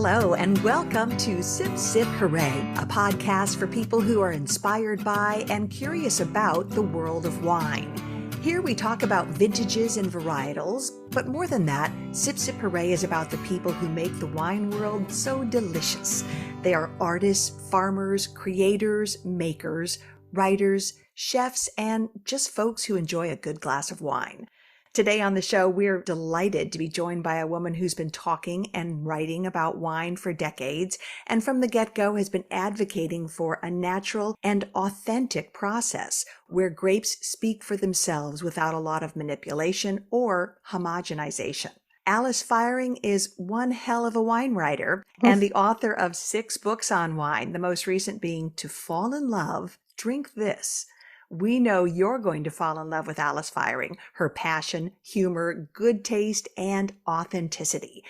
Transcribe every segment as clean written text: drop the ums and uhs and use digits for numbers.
Hello, and welcome to Sip, Sip, Hooray, a podcast for people who are inspired by and curious about the world of wine. Here we talk about vintages and varietals, but more than that, Sip, Sip, Hooray is about the people who make the wine world so delicious. They are artists, farmers, creators, makers, writers, chefs, and just folks who enjoy a good glass of wine. Today on the show, we're delighted to be joined by a woman who's been talking and writing about wine for decades, and from the get-go has been advocating for a natural and authentic process where grapes speak for themselves without a lot of manipulation or homogenization. Alice Feiring is one hell of a wine writer and the author of 6 books on wine, the most recent being To Fall in Love, Drink This. We know you're going to fall in love with Alice Feiring, her passion, humor, good taste, and authenticity.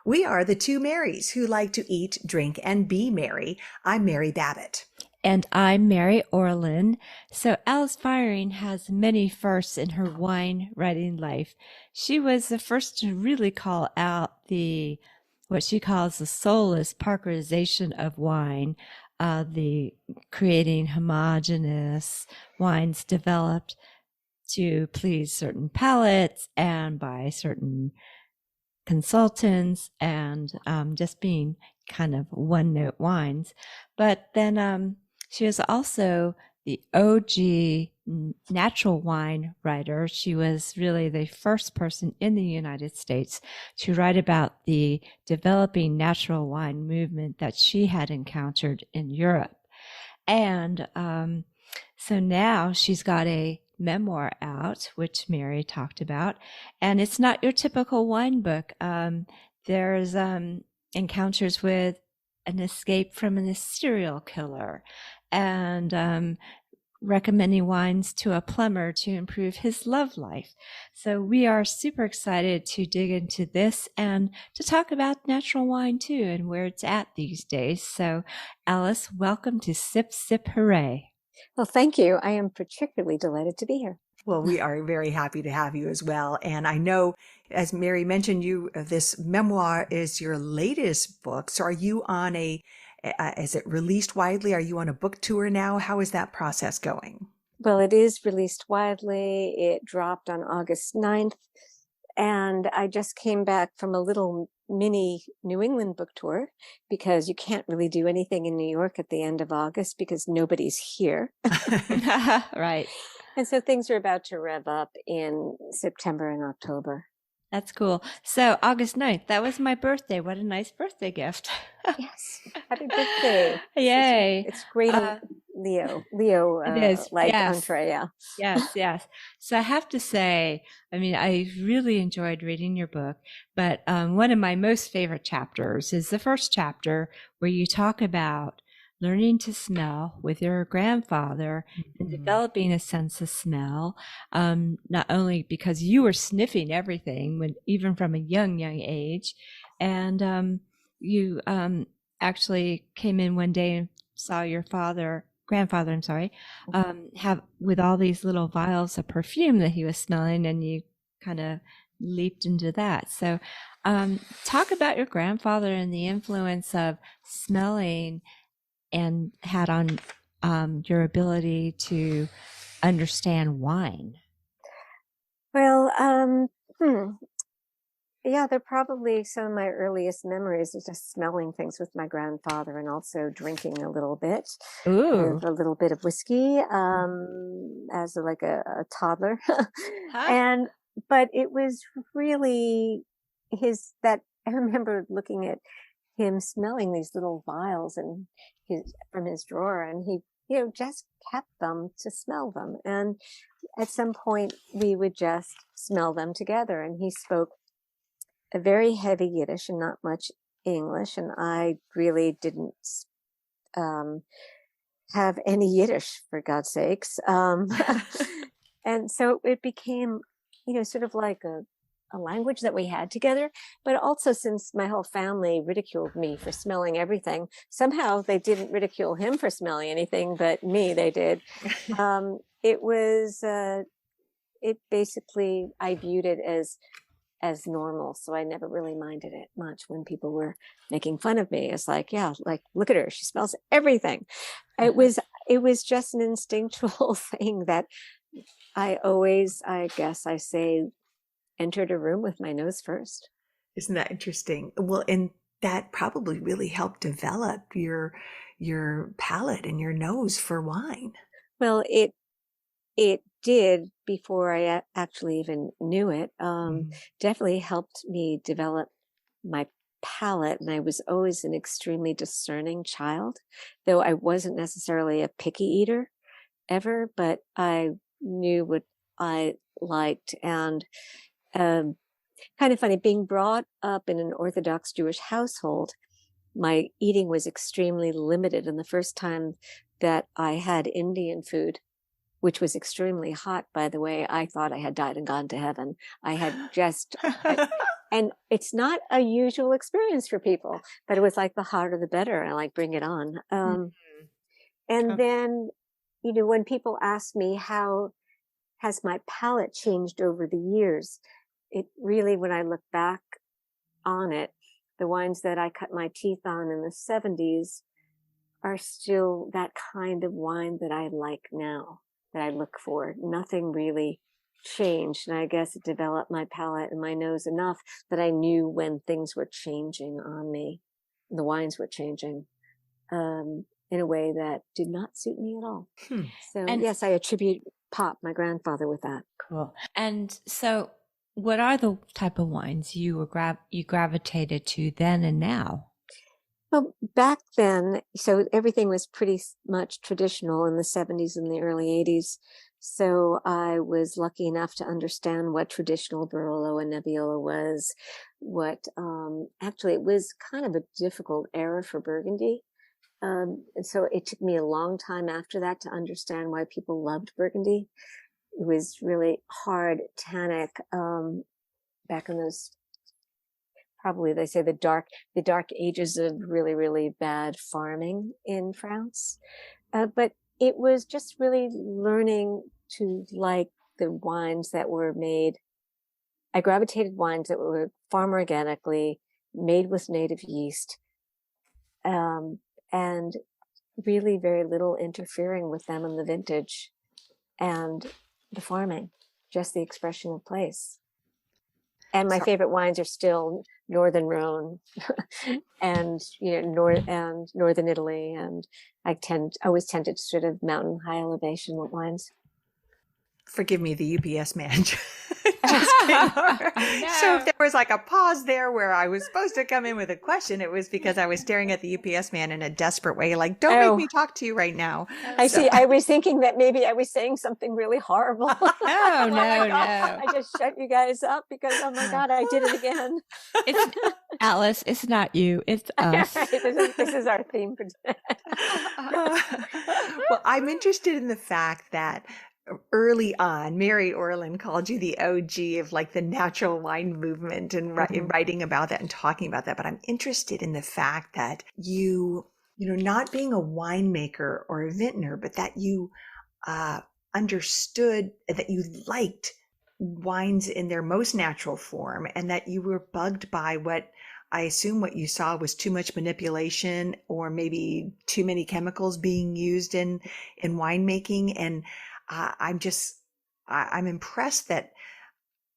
We are the two Marys who like to eat, drink, and be merry. I'm Mary Babbitt. And I'm Mary Orlin. So Alice Feiring has many firsts in her wine writing life. She was the first to really call out what she calls the soulless Parkerization of wine, the creating homogenous wines developed to please certain palates and by certain consultants and just being kind of one-note wines. But then she was also the OG natural wine writer. She was really the first person in the United States to write about the developing natural wine movement that she had encountered in Europe. And so now she's got a memoir out, which Mary talked about, and it's not your typical wine book. There's encounters with an escape from a serial killer and recommending wines to a plumber to improve his love life. So we are super excited to dig into this and to talk about natural wine too and where it's at these days. So Alice, welcome to Sip, Sip, Hooray. Well, thank you. I am particularly delighted to be here. Well, we are very happy to have you as well. And I know, as Mary mentioned, this memoir is your latest book. So are you on is it released widely? Are you on a book tour now? How is that process going? Well, it is released widely. It dropped on August 9th. And I just came back from a little mini New England book tour because you can't really do anything in New York at the end of August because nobody's here. Right. And so things are about to rev up in September and October. That's cool. So August 9th, that was my birthday. What a nice birthday gift. Yes. Happy birthday. Yay. It's great. Leo, it is. like Yes. entree, yeah. Yes. So I have to say, I mean, I really enjoyed reading your book, but one of my most favorite chapters is the first chapter where you talk about learning to smell with your grandfather and developing a sense of smell, not only because you were sniffing everything even from a young age, and you actually came in one day and saw your grandfather, have with all these little vials of perfume that he was smelling, and you kind of leaped into that. So talk about your grandfather and the influence of smelling and had on your ability to understand wine. Well, yeah, they're probably some of my earliest memories of just smelling things with my grandfather and also drinking a little bit. Ooh. A little bit of whiskey as a toddler. But it was really I remember looking at him smelling these little vials from his drawer, and he just kept them to smell them, and at some point we would just smell them together. And he spoke a very heavy Yiddish and not much English, and I really didn't have any Yiddish, for God's sakes. And so it became sort of like a language that we had together. But also, since my whole family ridiculed me for smelling everything, somehow they didn't ridicule him for smelling anything, but me, they did. It basically, I viewed it as as normal. So I never really minded it much when people were making fun of me. It's like, yeah, like, look at her. She smells everything. It was just an instinctual thing that I always, I guess I say, entered a room with my nose first. Isn't that interesting? Well, and that probably really helped develop your palate and your nose for wine. Well, it did before I actually even knew it. Definitely helped me develop my palate. And I was always an extremely discerning child, though I wasn't necessarily a picky eater ever, but I knew what I liked. And kind of funny, being brought up in an Orthodox Jewish household, my eating was extremely limited. And the first time that I had Indian food, which was extremely hot, by the way, I thought I had died and gone to heaven. I had just, and it's not a usual experience for people, but it was like the hotter the better. I like, bring it on. And then, when people ask me, how has my palate changed over the years? It really, when I look back on it, the wines that I cut my teeth on in the 70s are still that kind of wine that I like now, that I look for. Nothing really changed. And I guess it developed my palate and my nose enough that I knew when things were changing on me. The wines were changing in a way that did not suit me at all. So yes, I attribute Pop, my grandfather, with that. Cool. And so what are the type of wines you gravitated to then and now? Well, back then, so everything was pretty much traditional in the 70s and the early 80s. So I was lucky enough to understand what traditional Barolo and Nebbiolo was. Actually, it was kind of a difficult era for Burgundy. And so it took me a long time after that to understand why people loved Burgundy. It was really hard, tannic, back in those, probably they say the dark ages of really, really bad farming in France. But it was just really learning to like the wines that were made. I gravitated wines that were farmed organically, made with native yeast, and really very little interfering with them in the vintage and the farming, just the expression of place. And my favorite wines are still Northern Rhone and Northern Italy, and I always tended to sort of mountain high elevation wines. Forgive me, the UPS man just came over. No. So if there was like a pause there where I was supposed to come in with a question, it was because I was staring at the UPS man in a desperate way, like, don't make me talk to you right now. I see. I was thinking that maybe I was saying something really horrible. No. I just shut you guys up because, oh my God, I did it again. It's Alice, it's not you, it's us. This is our theme for today. Well, I'm interested in the fact that early on, Mary Orland called you the OG of like the natural wine movement and writing about that and talking about that. But I'm interested in the fact that you not being a winemaker or a vintner, but that you understood that you liked wines in their most natural form, and that you were bugged by what I assume what you saw was too much manipulation or maybe too many chemicals being used in winemaking. And I'm impressed that,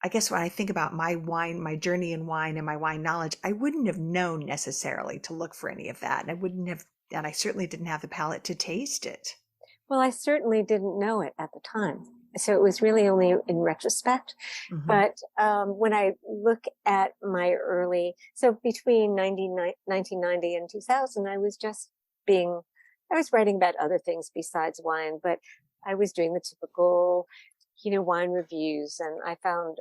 I guess when I think about my journey in wine and my wine knowledge, I wouldn't have known necessarily to look for any of that. And I certainly didn't have the palate to taste it. Well, I certainly didn't know it at the time. So it was really only in retrospect. But when I look at my so between 1990 and 2000, I was writing about other things besides wine, but I was doing the typical, wine reviews. And I found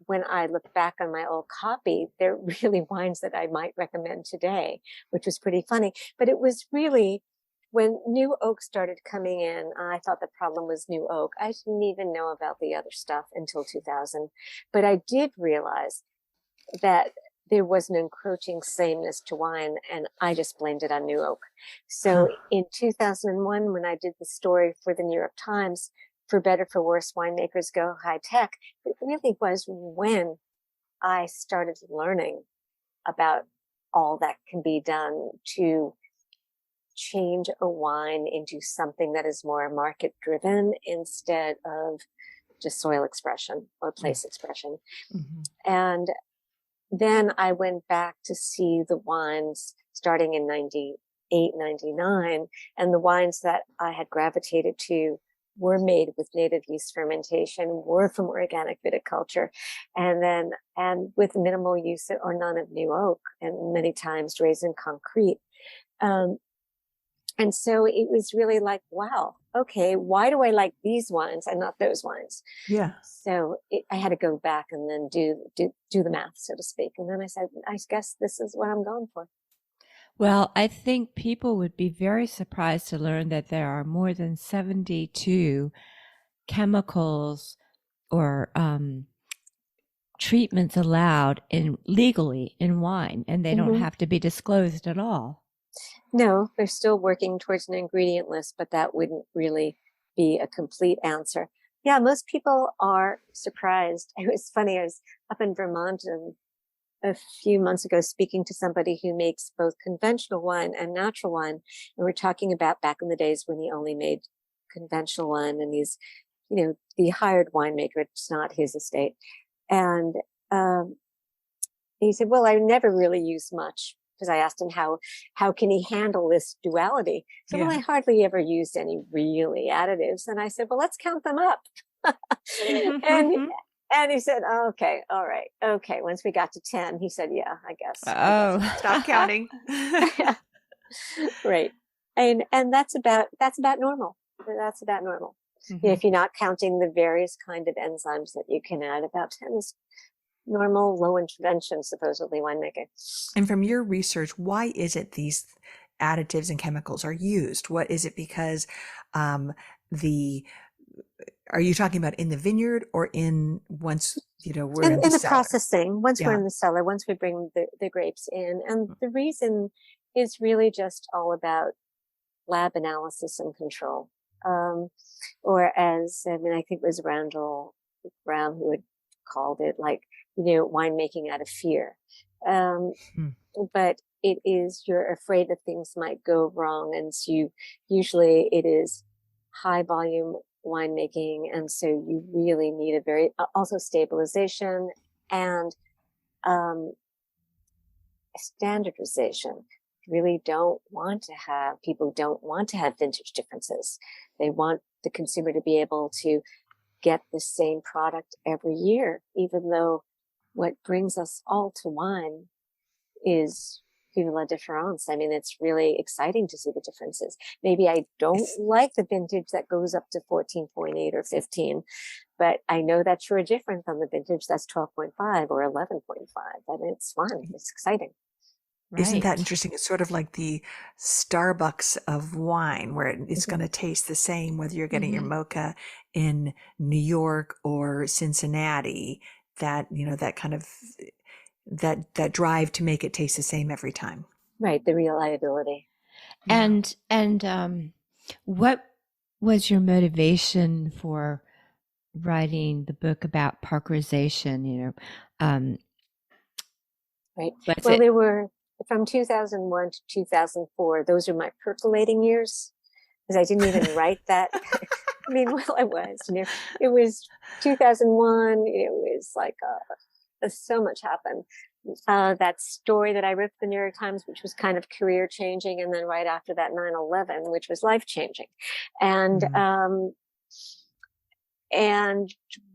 when I look back on my old copy, they're really wines that I might recommend today, which was pretty funny. But it was really when new oak started coming in, I thought the problem was new oak. I didn't even know about the other stuff until 2000. But I did realize that there was an encroaching sameness to wine, and I just blamed it on new oak. So in 2001, when I did the story for the New York Times, For Better, For Worse, Winemakers Go High Tech, it really was when I started learning about all that can be done to change a wine into something that is more market driven instead of just soil expression or place expression. Mm-hmm. And then I went back to see the wines starting in 98, 99, and the wines that I had gravitated to were made with native yeast fermentation, were from organic viticulture, and with minimal use or none of new oak, and many times raised in concrete. And so it was really like, wow, okay, why do I like these wines and not those wines? Yeah. So I had to go back and then do the math, so to speak. And then I said, I guess this is what I'm going for. Well, I think people would be very surprised to learn that there are more than 72 chemicals or treatments allowed legally in wine, and they don't have to be disclosed at all. No, they're still working towards an ingredient list, but that wouldn't really be a complete answer. Yeah, most people are surprised. It was funny. I was up in Vermont a few months ago speaking to somebody who makes both conventional wine and natural wine. And we're talking about back in the days when he only made conventional wine, and he's, the hired winemaker. It's not his estate. And he said, well, I never really use much, because I asked him how can he handle this duality? So, well, I hardly ever used any really additives. And I said, well, let's count them up. And he said, oh, okay, all right. Okay. Once we got to 10, he said, yeah, I guess. Oh, stop counting. Right. And that's about normal. That's about normal. Mm-hmm. If you're not counting the various kind of enzymes that you can add, about 10 is normal, low intervention, supposedly, winemaking. And from your research, why is it these additives and chemicals are used? What is it? Because are you talking about in the vineyard or once we're in the cellar? Processing? Once we're in the cellar, once we bring the grapes in, and the reason is really just all about lab analysis and control. Or I think it was Randall Brown who had called it winemaking out of fear. But it is, you're afraid that things might go wrong. And so usually it is high volume winemaking. And so you really need a very, also stabilization and, standardization. People don't want to have vintage differences. They want the consumer to be able to get the same product every year, even though what brings us all to wine is vive la différence. I mean, it's really exciting to see the differences. Maybe I don't like the vintage that goes up to 14.8 or 15, but I know that's sure different than the vintage that's 12.5 or 11.5. And it's fun. It's exciting. Right. Isn't that interesting? It's sort of like the Starbucks of wine, where it's going to taste the same whether you're getting your mocha in New York or Cincinnati. That that kind of that drive to make it taste the same every time. Right, the reliability. And what was your motivation for writing the book about Parkerization? Right. Well, they were from 2001 to 2004. Those are my percolating years, because I didn't even write that. I mean, well, I was. It was 2001. It was like so much happened. That story that I wrote for the New York Times, which was kind of career changing, and then right after that 9/11, which was life changing, and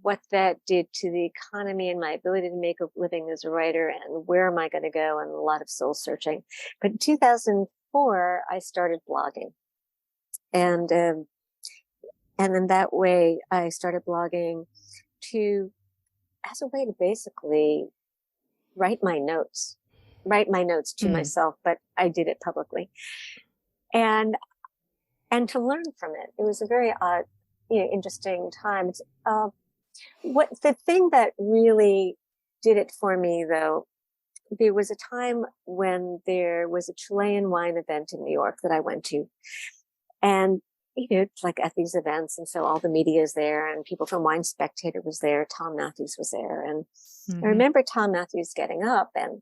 what that did to the economy and my ability to make a living as a writer, and where am I going to go, and a lot of soul searching. But in 2004, I started blogging, and then that way I started blogging as a way to basically write my notes to myself, but I did it publicly, and to learn from it. It was a very odd, interesting time. What the thing that really did it for me, though, there was a time when there was a Chilean wine event in New York that I went to, and it's like at these events. And so all the media is there, and people from Wine Spectator was there. Tom Matthews was there. And I remember Tom Matthews getting up and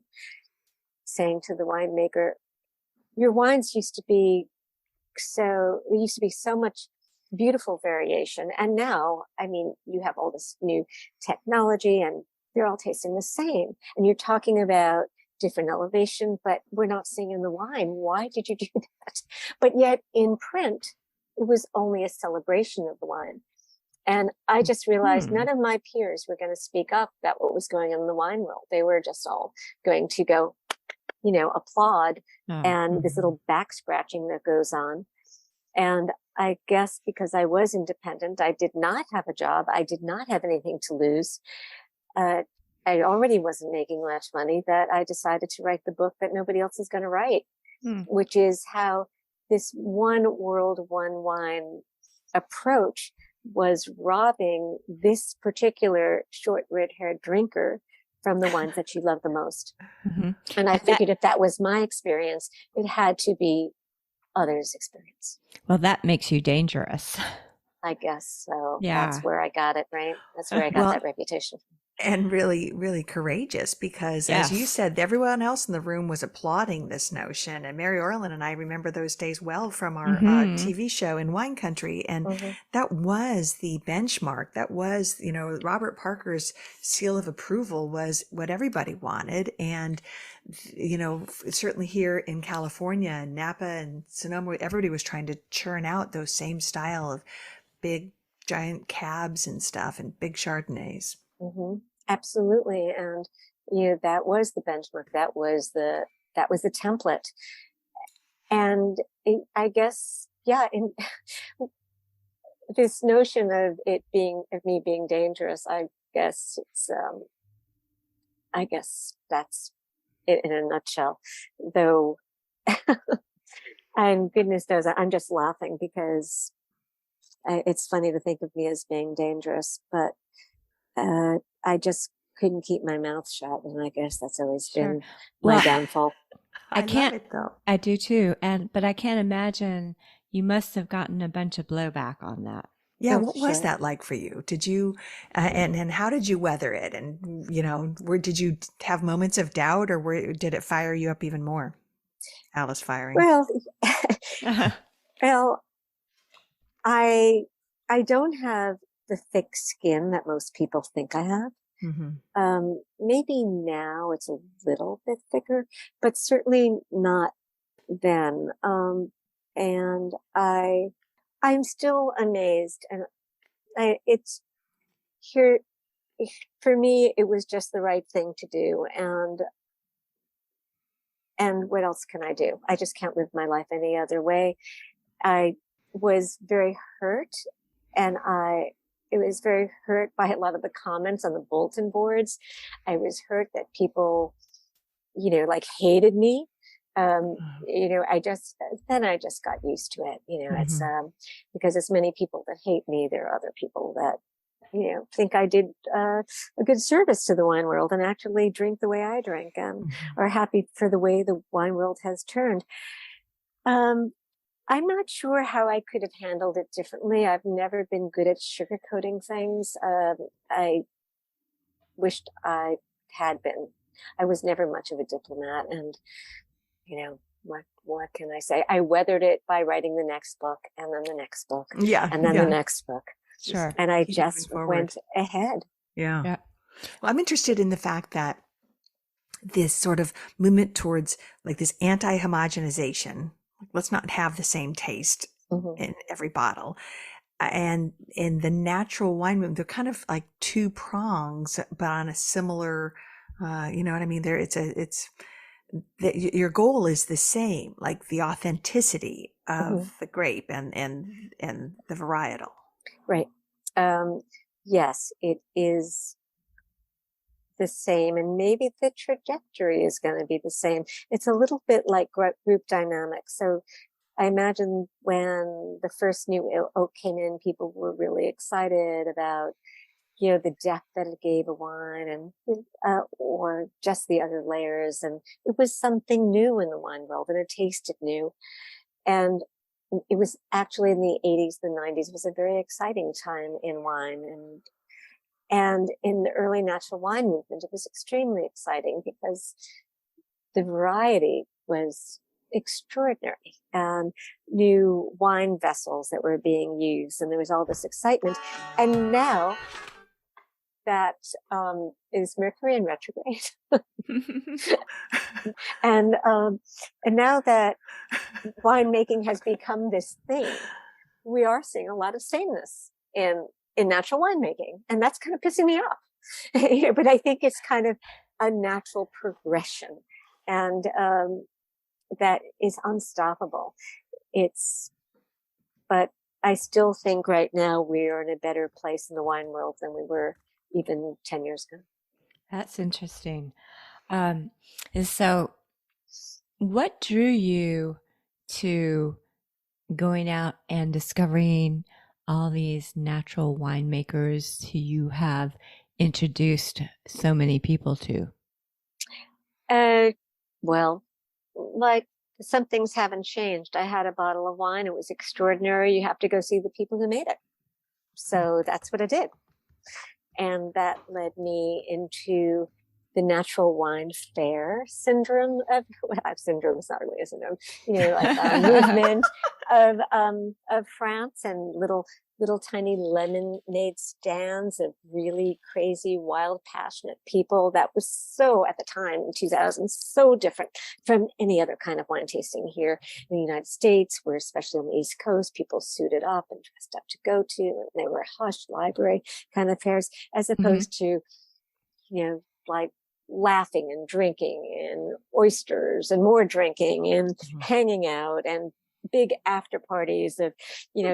saying to the winemaker, your wines used to be so much beautiful variation. And now, I mean, you have all this new technology and they're all tasting the same. And you're talking about different elevation, but we're not seeing in the wine. Why did you do that? But yet in print, it was only a celebration of the wine. And I just realized none of my peers were going to speak up about what was going on in the wine world. They were just all going to go, applaud and this little back scratching that goes on. And I guess because I was independent, I did not have a job. I did not have anything to lose. I already wasn't making much money, that I decided to write the book that nobody else is going to write, which is how this one world, one wine approach was robbing this particular short red-haired drinker from the wines that she loved the most. And I figured if that was my experience, it had to be others' experience. Well, that makes you dangerous. I guess so. Yeah. That's where I got it, right? That's where I got that reputation. And really, really courageous, because as you said, everyone else in the room was applauding this notion. And Mary Orland and I remember those days well from our TV show in Wine Country. And that was the benchmark. That was, Robert Parker's seal of approval was what everybody wanted. And, certainly here in California and Napa and Sonoma, everybody was trying to churn out those same style of big, giant cabs and stuff and big Chardonnays. Absolutely. And, that was the benchmark. That was the template. And I guess, in this notion of me being dangerous, I guess that's it in a nutshell, though. And goodness knows, I'm just laughing because it's funny to think of me as being dangerous, but I just couldn't keep my mouth shut, and I guess that's always been my downfall. I love it, though. I do too, but I can't imagine you must have gotten a bunch of blowback on that. Yeah, what was that like for you? Did you, and how did you weather it? And did you have moments of doubt, or did it fire you up even more? Alice Feiring. Well, I don't have the thick skin that most people think I have. Maybe now it's a little bit thicker, but certainly not then. And I'm still amazed, and it's here for me. It was just the right thing to do, and what else can I do? I just can't live my life any other way. I was very hurt, and it was very hurt by a lot of the comments on the bulletin boards. I was hurt that people, hated me. I just got used to it. It's, because as many people that hate me, there are other people that, think I did a good service to the wine world and actually drink the way I drink and are happy for the way the wine world has turned. I'm not sure how I could have handled it differently. I've never been good at sugarcoating things. I wished I had been. I was never much of a diplomat, and what can I say? I weathered it by writing the next book, and then the next book, and then the next book. Sure. And I just went ahead. Yeah. Well, I'm interested in the fact that this sort of movement towards like this anti-homogenization, let's not have the same taste in every bottle. And in the natural wine movement, they're kind of like two prongs, but on a similar, you know what I mean? Your goal is the same, like the authenticity of the grape and the varietal. Right. Yes, it is the same, and maybe the trajectory is going to be the same. It's a little bit like group dynamics. So I imagine when the first new oak came in, people were really excited about, the depth that it gave a wine and, or just the other layers. And it was something new in the wine world, and it tasted new. And it was actually in the 80s, the 90s was a very exciting time in wine. And in the early natural wine movement, it was extremely exciting because the variety was extraordinary, and new wine vessels that were being used, and there was all this excitement. And now that is Mercury in retrograde, and now that winemaking has become this thing, we are seeing a lot of sameness in natural winemaking, and that's kind of pissing me off. But I think it's kind of a natural progression, and that is unstoppable. But I still think right now we are in a better place in the wine world than we were even 10 years ago. That's interesting. And so, what drew you to going out and discovering all these natural winemakers who you have introduced so many people to? Well, like, some things haven't changed. I had a bottle of wine. It was extraordinary. You have to go see the people who made it. So that's what I did. And that led me into the natural wine fair syndrome syndrome is not really a syndrome, movement of France, and little tiny lemonade stands of really crazy, wild, passionate people. That was so, at the time in 2000, so different from any other kind of wine tasting here in the United States, where, especially on the East Coast, people suited up and dressed up to go to, and they were hush library kind of fairs, as opposed to, like, laughing and drinking and oysters and more drinking and hanging out and big after parties of,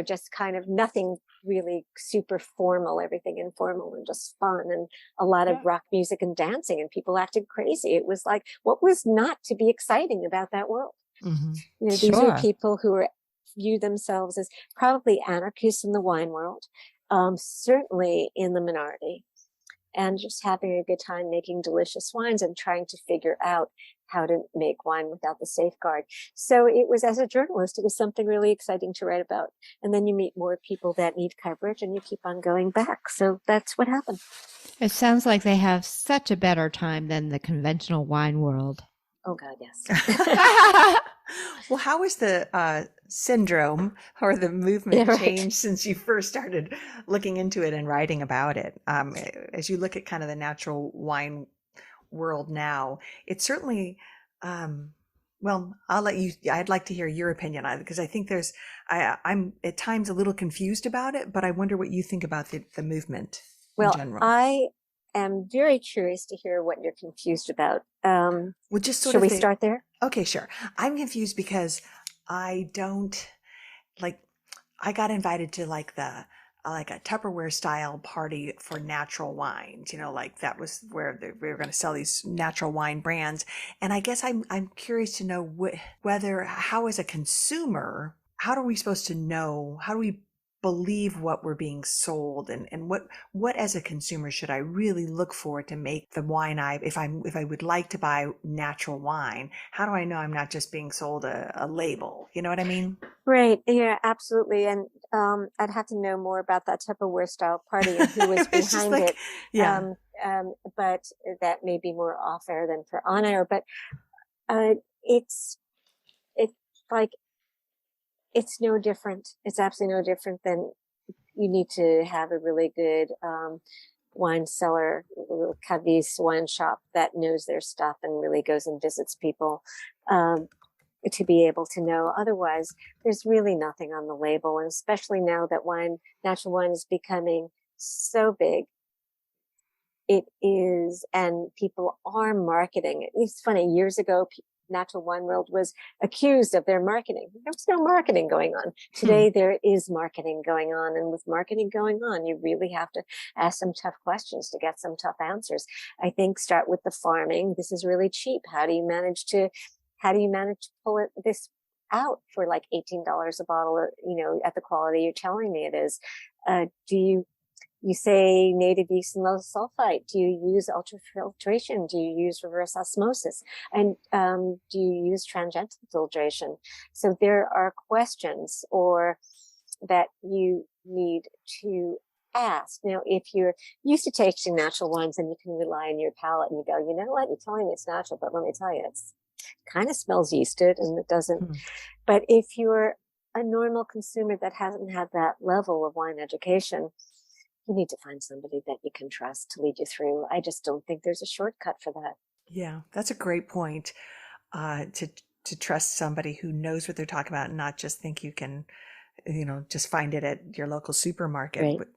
just kind of nothing really super formal, everything informal and just fun, and a lot of rock music and dancing, and people acted crazy. It was like, what was not to be exciting about that world? These are people who view themselves as probably anarchists in the wine world, certainly in the minority, and just having a good time making delicious wines and trying to figure out how to make wine without the safeguard. So it was, as a journalist, it was something really exciting to write about. And then you meet more people that need coverage, and you keep on going back. So that's what happened. It sounds like they have such a better time than the conventional wine world. Oh, God, yes. Well, how has the syndrome or the movement changed since you first started looking into it and writing about it? As you look at kind of the natural wine world now, it's certainly, well, I'd like to hear your opinion on it, because I think I'm at times a little confused about it, but I wonder what you think about the movement in general. I am very curious to hear what you're confused about. Well, just should we start there? Okay, sure. I'm confused because I got invited to like a Tupperware style party for natural wines, like that was where we were going to sell these natural wine brands. And I guess I'm curious to know how, as a consumer, how are we supposed to know, how do we believe what we're being sold, and what as a consumer should I really look for to make the wine if I would like to buy natural wine? How do I know I'm not just being sold a label? You know what I mean? Right. Yeah, absolutely. And I'd have to know more about that Tupperware style party and who was behind it. Yeah. But that may be more off air than for on air. But it's like, it's no different. It's absolutely no different than, you need to have a really good wine cellar, a little caviste wine shop that knows their stuff and really goes and visits people to be able to know. Otherwise, there's really nothing on the label. And especially now that natural wine is becoming so big, it is, and people are marketing. It's funny, years ago, natural wine world was accused of their marketing. There was no marketing going on. Today, there is marketing going on. And with marketing going on, you really have to ask some tough questions to get some tough answers. I think start with the farming. This is really cheap. How do you manage to pull this out for like $18 a bottle, at the quality you're telling me it is? You say native yeast and low sulfite. Do you use ultrafiltration? Do you use reverse osmosis? And do you use tangential filtration? So there are questions that you need to ask. Now, if you're used to tasting natural wines, then you can rely on your palate and you go, you know what, you're telling me it's natural, but let me tell you, it's kind of smells yeasted and it doesn't. But if you're a normal consumer that hasn't had that level of wine education, you need to find somebody that you can trust to lead you through. I just don't think there's a shortcut for that. Yeah, that's a great point. To trust somebody who knows what they're talking about and not just think you can, just find it at your local supermarket. Right. But,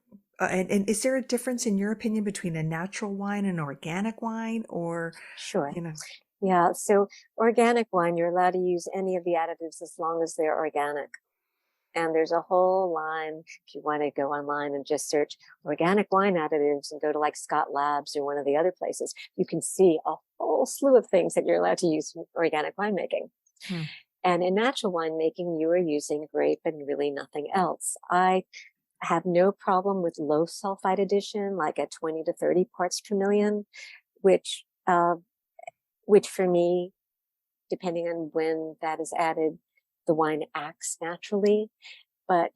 and is there a difference in your opinion between a natural wine and organic wine, or? Sure. Yeah. So organic wine, you're allowed to use any of the additives as long as they're organic. And there's a whole line, if you want to go online and just search organic wine additives and go to like Scott Labs or one of the other places, you can see a whole slew of things that you're allowed to use in organic winemaking. And in natural winemaking, you are using grape and really nothing else. I have no problem with low sulfite addition, like at 20 to 30 parts per million, which for me, depending on when that is added, the wine acts naturally. But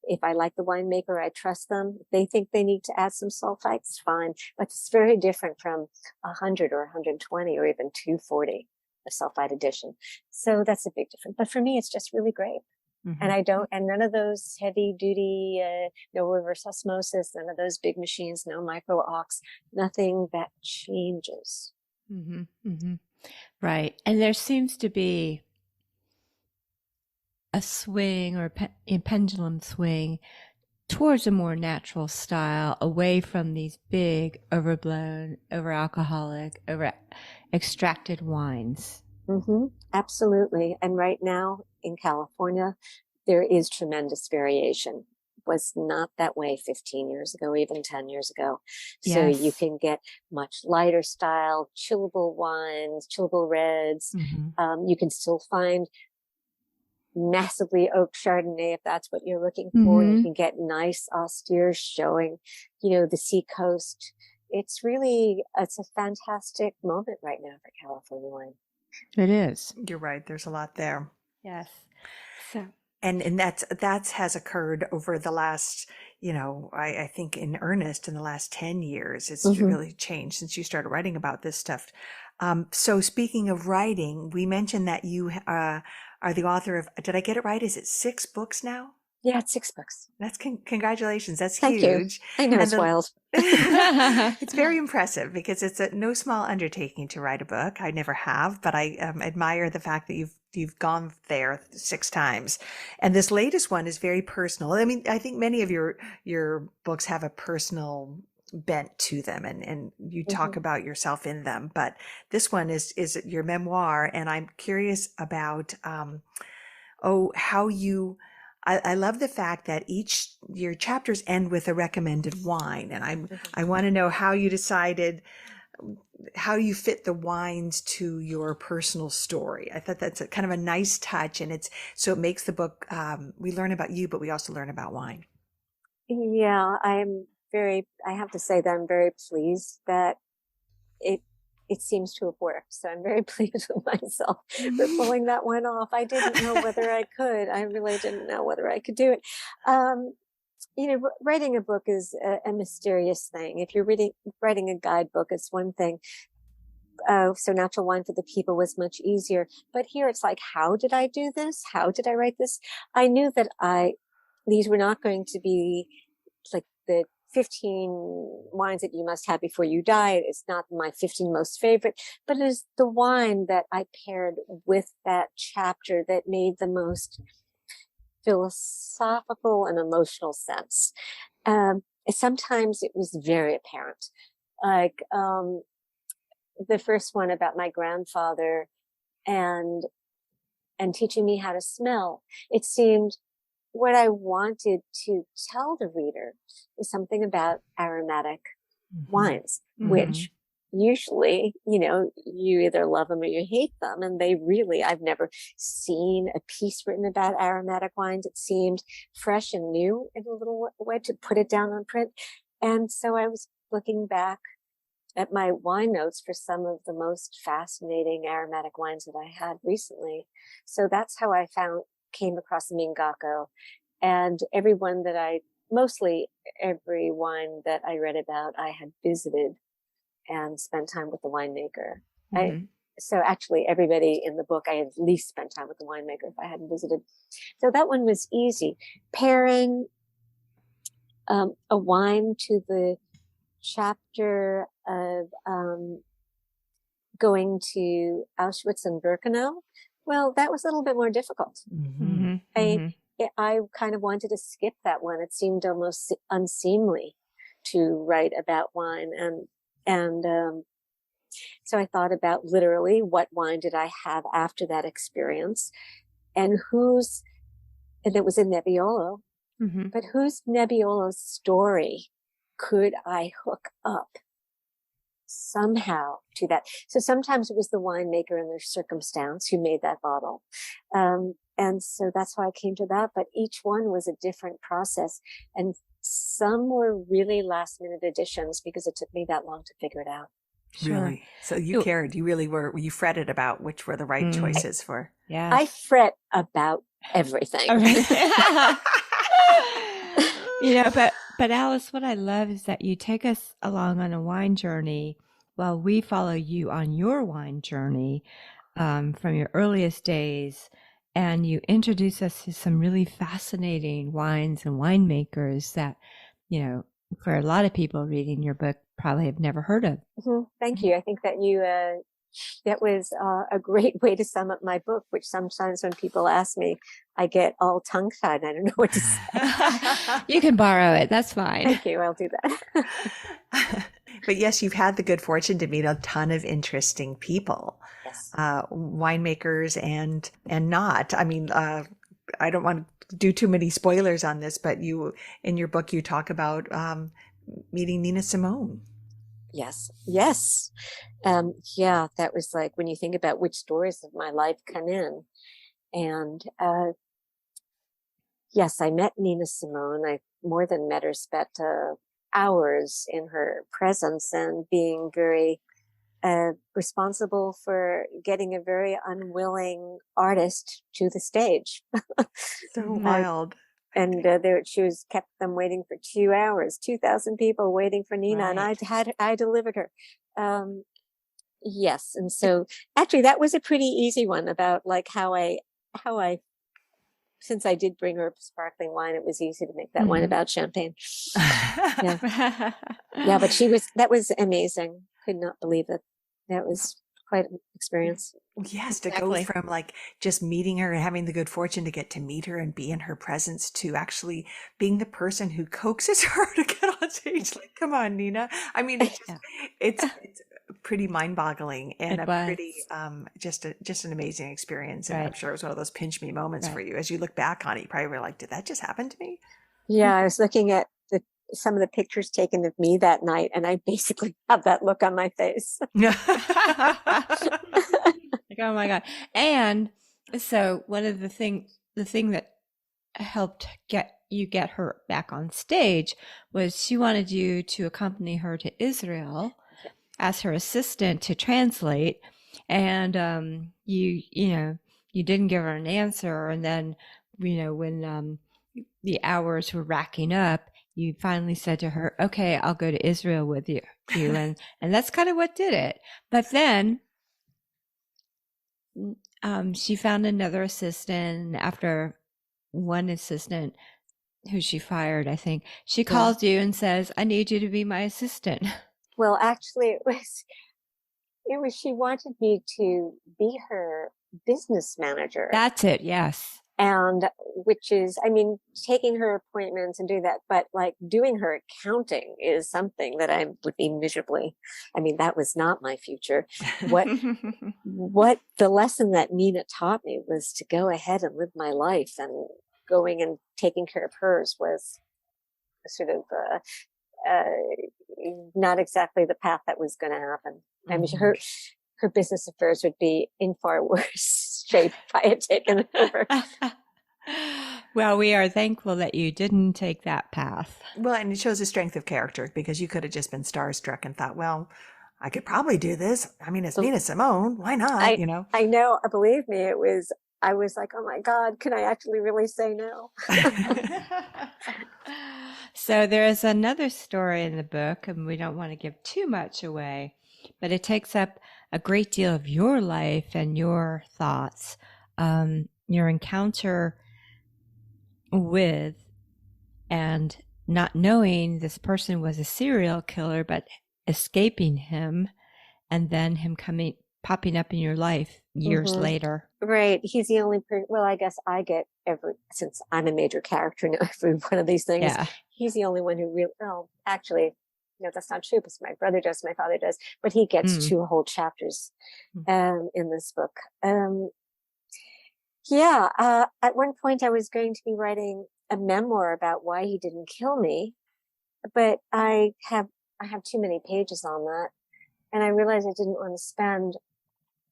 if I like the winemaker, I trust them. If they think they need to add some sulfites, fine. But it's very different from 100 or 120 or even 240, a sulfite addition. So that's a big difference. But for me, it's just really grape. And none of those heavy duty, no reverse osmosis, none of those big machines, no micro ox, nothing that changes. Right. And there seems to be a swing or a pendulum swing towards a more natural style, away from these big, overblown, over alcoholic, over extracted wines. Absolutely. And right now in California, there is tremendous variation. Was not that way 15 years ago, even 10 years ago. So you can get much lighter style, chillable wines, chillable reds. You can still find massively oak Chardonnay if that's what you're looking for. You can get nice austere showing, the seacoast. It's a fantastic moment right now for California wine. It is. You're right. There's a lot there. Yes. So. And that's has occurred over the last, I think in earnest in the last 10 years. It's really changed since you started writing about this stuff. So speaking of writing, we mentioned that you are the author of, did I get it right? Is it 6 books now? Yeah, it's 6 books. That's congratulations. That's Thank huge. You. I know, it's wild. It's very impressive because it's no small undertaking to write a book. I never have, but I admire the fact that you've gone there 6 times. And this latest one is very personal. I mean, I think many of your books have a personal bent to them and you talk about yourself in them, but this one is your memoir. And I'm curious about, how you, I love the fact that your chapters end with a recommended wine. And I want to know how you decided, how you fit the wines to your personal story. I thought that's kind of a nice touch. And so it makes the book, we learn about you, but we also learn about wine. Yeah, I have to say that I'm very pleased that it seems to have worked. So I'm very pleased with myself for pulling that one off. I didn't know whether I could. I really didn't know whether I could do it. Writing a book is a mysterious thing. If you're writing a guidebook, it's one thing. So Natural Wine for the People was much easier. But here it's like, how did I do this? How did I write this? I knew that these were not going to be like the 15 wines that you must have before you die. It's not my 15 most favorite, but it is the wine that I paired with that chapter that made the most philosophical and emotional sense. Sometimes it was very apparent. Like the first one about my grandfather and teaching me how to smell. It seemed what I wanted to tell the reader is something about aromatic wines, which usually, you either love them or you hate them. And I've never seen a piece written about aromatic wines. It seemed fresh and new in a little way to put it down on print. And so I was looking back at my wine notes for some of the most fascinating aromatic wines that I had recently. So that's how I came across Mingako, and mostly every wine that I read about, I had visited and spent time with the winemaker. Mm-hmm. So actually everybody in the book, I at least spent time with the winemaker if I hadn't visited. So that one was easy. Pairing a wine to the chapter of going to Auschwitz and Birkenau, well, that was a little bit more difficult. Mm-hmm. Mm-hmm. I kind of wanted to skip that one. It seemed almost unseemly to write about wine. And so I thought about literally what wine did I have after that experience, and it was in Nebbiolo, Mm-hmm. but whose Nebbiolo's story could I hook up somehow to that? So sometimes it was the winemaker and their circumstance who made that bottle. And so that's why I came to that. But each one was a different process. And some were really last minute additions because it took me that long to figure it out. Sure. Really? So you cared. You really were. You fretted about which were the right choices for. Yeah. I fret about everything. But Alice, what I love is that you take us along on a wine journey while we follow you on your wine journey from your earliest days. And you introduce us to some really fascinating wines and winemakers that, for a lot of people reading your book probably have never heard of. Mm-hmm. Thank you. I think that that was a great way to sum up my book, which sometimes when people ask me, I get all tongue-tied. I don't know what to say. You can borrow it. That's fine. Thank you. I'll do that. But yes, you've had the good fortune to meet a ton of interesting people, yes. Winemakers and not. I mean, I don't want to do too many spoilers on this, but in your book, you talk about meeting Nina Simone. Yes. Yes. Yeah, that was like when you think about which stories of my life come in. And yes, I met Nina Simone. I more than met her, spent hours in her presence and being very responsible for getting a very unwilling artist to the stage. So wild. She kept them waiting for 2 hours, 2,000 people waiting for Nina. Right. And I delivered her. Yes. And so actually that was a pretty easy one about like how I, since I did bring her sparkling wine, it was easy to make that wine about champagne. Yeah. Yeah. But that was amazing. Could not believe it. That was quite an experience. Yes, to go from like just meeting her and having the good fortune to get to meet her and be in her presence to actually being the person who coaxes her to get on stage. Like, come on, Nina. I mean, it's pretty mind-boggling and pretty just an amazing experience. And I'm sure it was one of those pinch me moments for you. As you look back on it, you probably were like, did that just happen to me? Yeah, I was looking at some of the pictures taken of me that night, and I basically have that look on my face. Like, oh my God. And so one of the thing that helped get her back on stage was she wanted you to accompany her to Israel as her assistant to translate. And you didn't give her an answer. And then, when the hours were racking up, you finally said to her, okay, I'll go to Israel with you. And that's kind of what did it. But then she found another assistant. After one assistant who she fired, I think, she calls you and says, I need you to be my assistant. Well, actually, it was she wanted me to be her business manager. That's it. Yes. And which is, I mean, taking her appointments and doing that, but like doing her accounting is something that I would be that was not my future. What the lesson that Nina taught me was to go ahead and live my life, and going and taking care of hers was sort of not exactly the path that was going to happen. I mean, her business affairs would be in far worse shape if I had taken over. Well, we are thankful that you didn't take that path. Well, and it shows a strength of character, because you could have just been starstruck and thought, well, I could probably do this. I mean, it's Nina Simone. Why not? I know. Believe me, I was like, oh my God, can I actually really say no? So there is another story in the book, and we don't want to give too much away, but it takes up a great deal of your life and your thoughts. Your encounter with and not knowing this person was a serial killer, but escaping him, and then him popping up in your life years later. Right. He's the only person. Well, I guess I get since I'm a major character in every one of these things. Yeah. He's the only one who really, actually, no, that's not true, because my brother does, my father does, but he gets 2 whole chapters, in this book. At one point I was going to be writing a memoir about why he didn't kill me, but I have too many pages on that. And I realized I didn't want to spend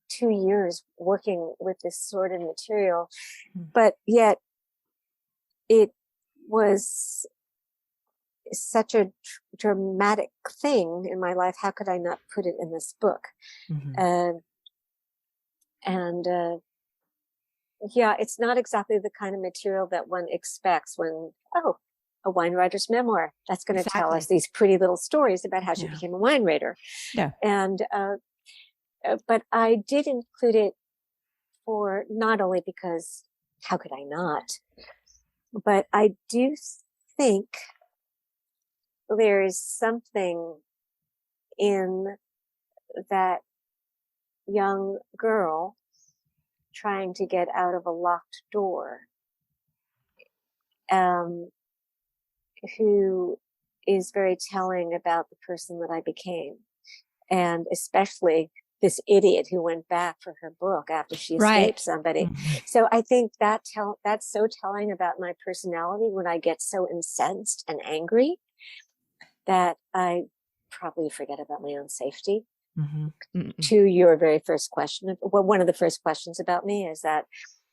2 years working with this sort of material, but yet it was such a dramatic thing in my life. How could I not put it in this book? It's not exactly the kind of material that one expects when, a wine writer's memoir. That's going to tell us these pretty little stories about how she became a wine writer. Yeah. And, but I did include it for not only because how could I not, but I do think there is something in that young girl trying to get out of a locked door, who is very telling about the person that I became, and especially this idiot who went back for her book after she escaped somebody. So I think that's so telling about my personality, when I get so incensed and angry that I probably forget about my own safety. To your very first question, one of the first questions about me is that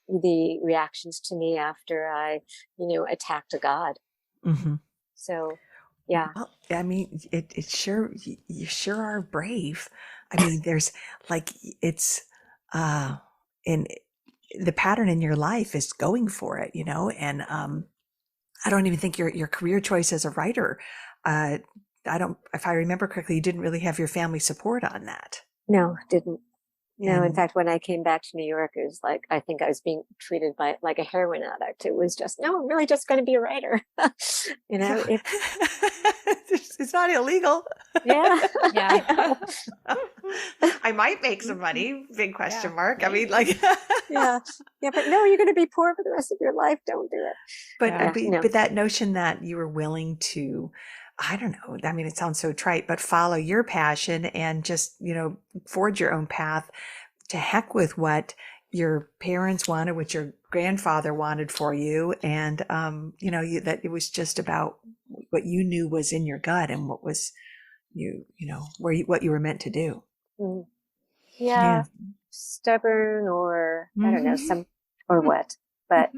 the reactions to me after I, attacked a god. So, yeah. Well, I mean, it sure, you sure are brave. I mean, there's it's, in the pattern in your life is going for it, and, I don't even think your career choice as a writer, if I remember correctly, you didn't really have your family support on that. No, didn't. No, in fact, when I came back to New York, it was like, I think I was being treated like a heroin addict. It was just, no, I'm really just going to be a writer. It's not illegal. Yeah. I might make some money, big question mark. I mean, yeah, but no, you're going to be poor for the rest of your life. Don't do it. But that notion that you were willing to, I don't know, I mean, it sounds so trite, but follow your passion and just, forge your own path, to heck with what your parents wanted, what your grandfather wanted for you. And, that it was just about what you knew was in your gut and what was what you were meant to do. Yeah. Stubborn, or I don't know, or what, but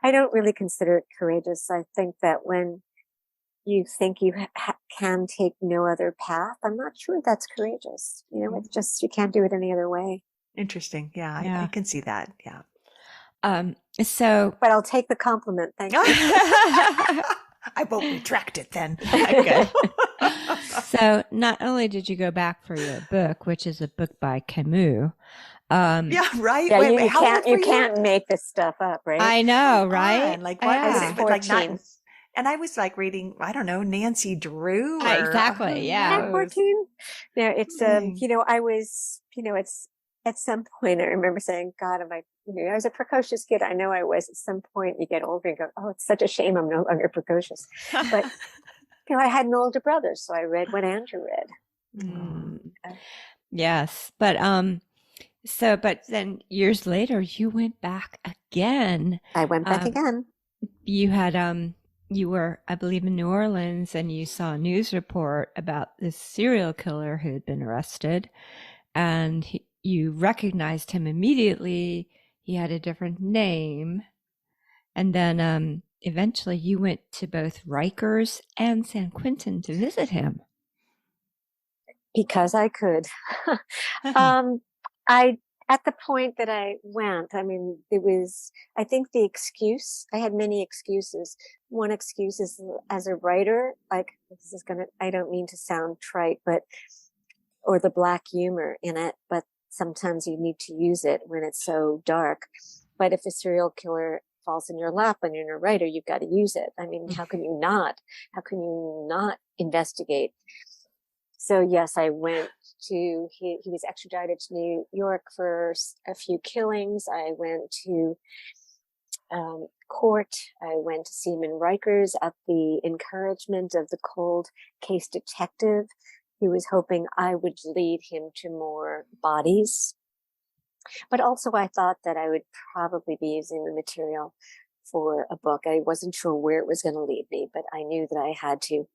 I don't really consider it courageous. I think that when you think you can take no other path, I'm not sure that's courageous. It's just, you can't do it any other way. Interesting. Yeah. I can see that. Yeah. But I'll take the compliment. Thank you. I won't retract it then. Okay. So not only did you go back for your book, which is a book by Camus. Yeah, right. Yeah, wait, you can't make this stuff up, right? I know, right? Like what was it? But and I was reading, I don't know, Nancy Drew. Exactly. Yeah. At 14. Yeah, it's I was, it's at some point I remember saying, God, I was a precocious kid. I know I was. At some point you get older and go, oh, it's such a shame I'm no longer precocious. But I had an older brother, so I read what Andrew read. Yes, but but then years later you went back again. I went back again. You had you were, I believe, in New Orleans and you saw a news report about this serial killer who had been arrested, and you recognized him immediately. He had a different name. And then eventually you went to both Rikers and San Quentin to visit him. Because I could. I At the point that I went, I mean, I think I had many excuses. One excuse is as a writer, like, I don't mean to sound trite, or the black humor in it, but sometimes you need to use it when it's so dark. But if a serial killer falls in your lap and you're a writer, you've got to use it. I mean, how can you not? How can you not investigate? So yes, I went he was extradited to New York for a few killings. I went to court. I went to see him in Rikers at the encouragement of the cold case detective. He was hoping I would lead him to more bodies. But also I thought that I would probably be using the material for a book. I wasn't sure where it was going to lead me, but I knew that I had to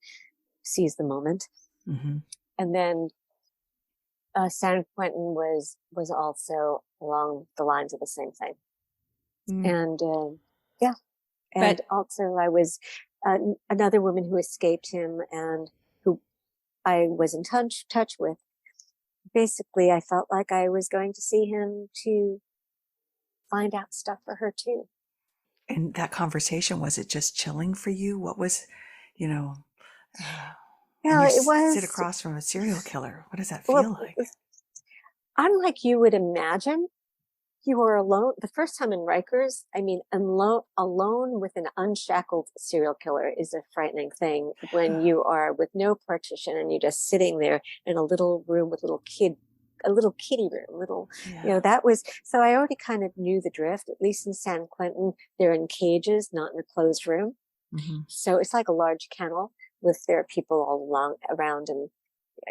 seize the moment. Mm-hmm. And then San Quentin was also along the lines of the same thing. And yeah. And also I was another woman who escaped him and who I was in touch with. Basically, I felt like I was going to see him to find out stuff for her too. And that conversation, was it just chilling for you? What was, yeah, it was. Sit across from a serial killer. What does that feel like? Unlike you would imagine, you are alone. The first time in Rikers, I mean, alone with an unshackled serial killer is a frightening thing when you are with no partition and you're just sitting there in a little room with a little kitty room, that was, so I already kind of knew the drift. At least in San Quentin, they're in cages, not in a closed room. Mm-hmm. So it's like a large kennel with their people all around. And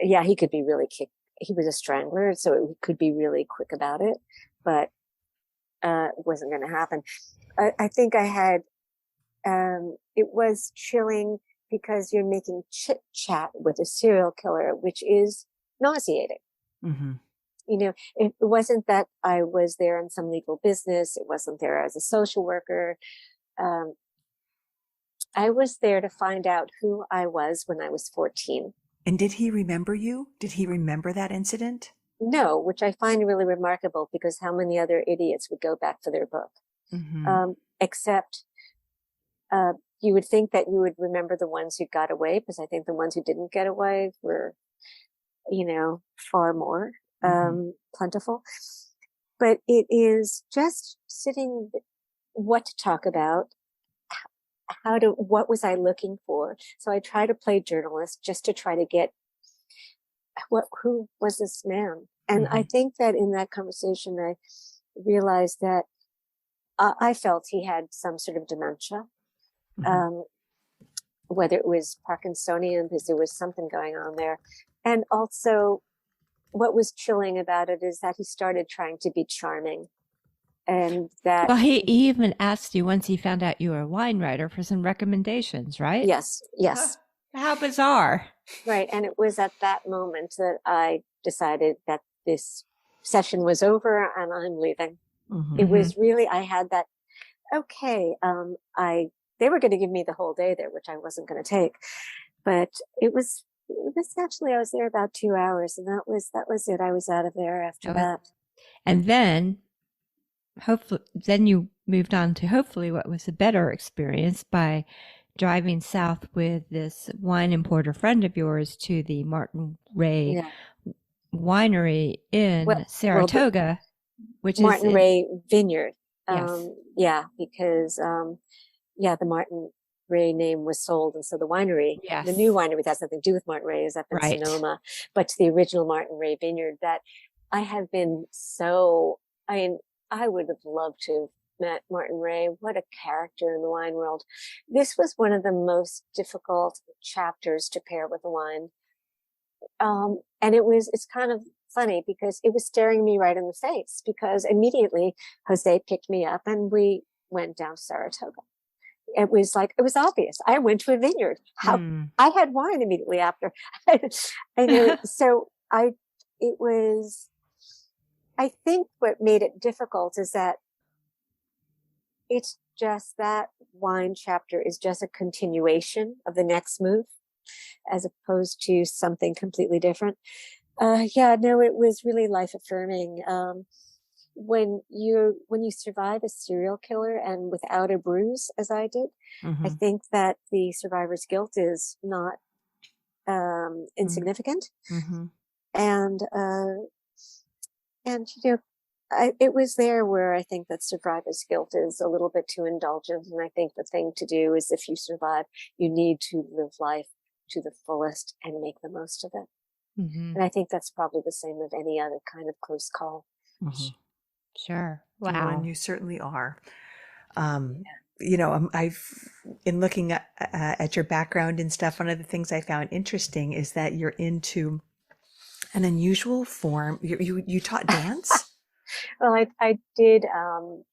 yeah, he could be really he was a strangler, so it could be really quick about it, but it wasn't going to happen. I think I had, it was chilling because you're making chit chat with a serial killer, which is nauseating. Mm-hmm. It wasn't that I was there in some legal business. It wasn't there as a social worker. I was there to find out who I was when I was 14. And did he remember you? Did he remember that incident? No, which I find really remarkable because how many other idiots would go back for their book? Mm-hmm. Except you would think that you would remember the ones who got away, because I think the ones who didn't get away were, far more plentiful. But it is just what to talk about, what was I looking for? So I try to play journalist just to try to get who was this man? And I think that in that conversation, I realized that I felt he had some sort of dementia, whether it was Parkinsonian, because there was something going on there. And also what was chilling about it is that he started trying to be charming. And that. Well, he even asked you once he found out you were a wine writer for some recommendations, right? Yes. How bizarre. Right. And it was at that moment that I decided that this session was over and I'm leaving. Mm-hmm. It was really, I had that, okay, they were going to give me the whole day there, which I wasn't going to take, but it was actually, I was there about 2 hours and that was it. I was out of there after that. And then you moved on to hopefully what was a better experience by driving south with this wine importer friend of yours to the Martin Ray winery in Saratoga, which is Martin Ray Vineyard. Yes. Because the Martin Ray name was sold, and so the winery, the new winery, has nothing to do with Martin Ray, is up in Sonoma, but to the original Martin Ray Vineyard that I have been I would have loved to have met Martin Ray. What a character in the wine world. This was one of the most difficult chapters to pair with a wine. And it's kind of funny because it was staring me right in the face, because immediately Jose picked me up and we went down to Saratoga. it was obvious. I went to a vineyard. I had wine immediately after. I knew it. So it was, I think what made it difficult is that it's just that wine chapter is just a continuation of the next move, as opposed to something completely different. Yeah, no, it was really life affirming. When you survive a serial killer and without a bruise, as I did, I think that the survivor's guilt is not insignificant. And it was there where I think that survivor's guilt is a little bit too indulgent. And I think the thing to do is, if you survive, you need to live life to the fullest and make the most of it. And I think that's probably the same of any other kind of close call. Sure. Wow. Well, and you certainly are. You know, in looking at your background and stuff, one of the things I found interesting is that you're into an unusual form. You taught dance? Well, I did an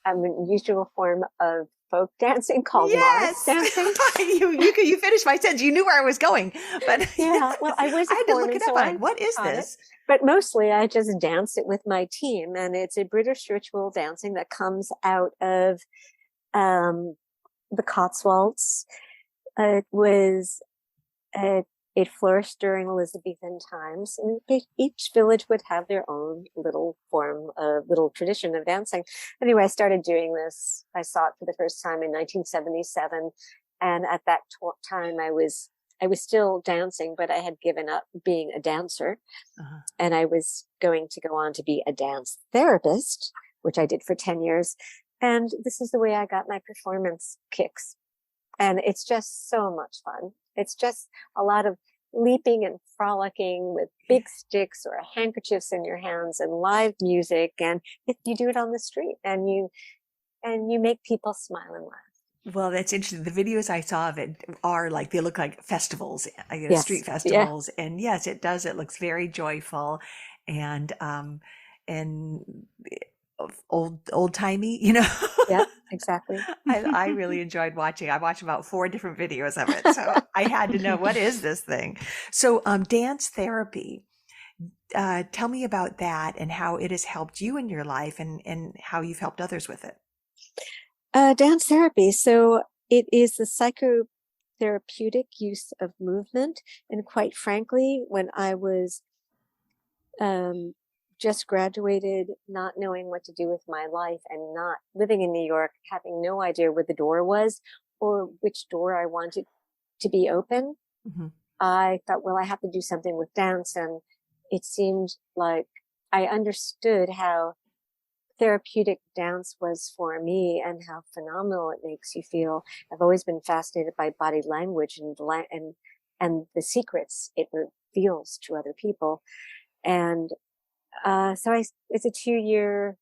unusual form of folk dancing called Morris dancing. You finished my sentence. You knew where I was going, but yeah. Well, I had to look it up. What is this? But mostly, I just danced it with my team, and it's a British ritual dancing that comes out of the Cotswolds. It flourished during Elizabethan times, and each village would have their own little tradition of dancing. Anyway, I started doing this. I saw it for the first time in 1977. And at that time I was still dancing, but I had given up being a dancer. And I was going to go on to be a dance therapist, which I did for 10 years. And this is the way I got my performance kicks. And it's just so much fun. It's just a lot of leaping and frolicking with big sticks or handkerchiefs in your hands and live music. And you do it on the street, and you make people smile and laugh. Well, that's interesting. The videos I saw of it are they look like festivals, street festivals. Yeah. And yes, it does. It looks very joyful and old timey, Yeah, exactly. I really enjoyed watching. I watched about 4 different videos of it. So I had to know, what is this thing? So dance therapy, tell me about that and how it has helped you in your life and how you've helped others with it. Dance therapy. So it is the psychotherapeutic use of movement. And quite frankly, when I was just graduated, not knowing what to do with my life and not living in New York, having no idea where the door was or which door I wanted to be open, I thought, well, I have to do something with dance. And it seemed like I understood how therapeutic dance was for me and how phenomenal it makes you feel. I've always been fascinated by body language and the secrets it reveals to other people. And so it's a 2-year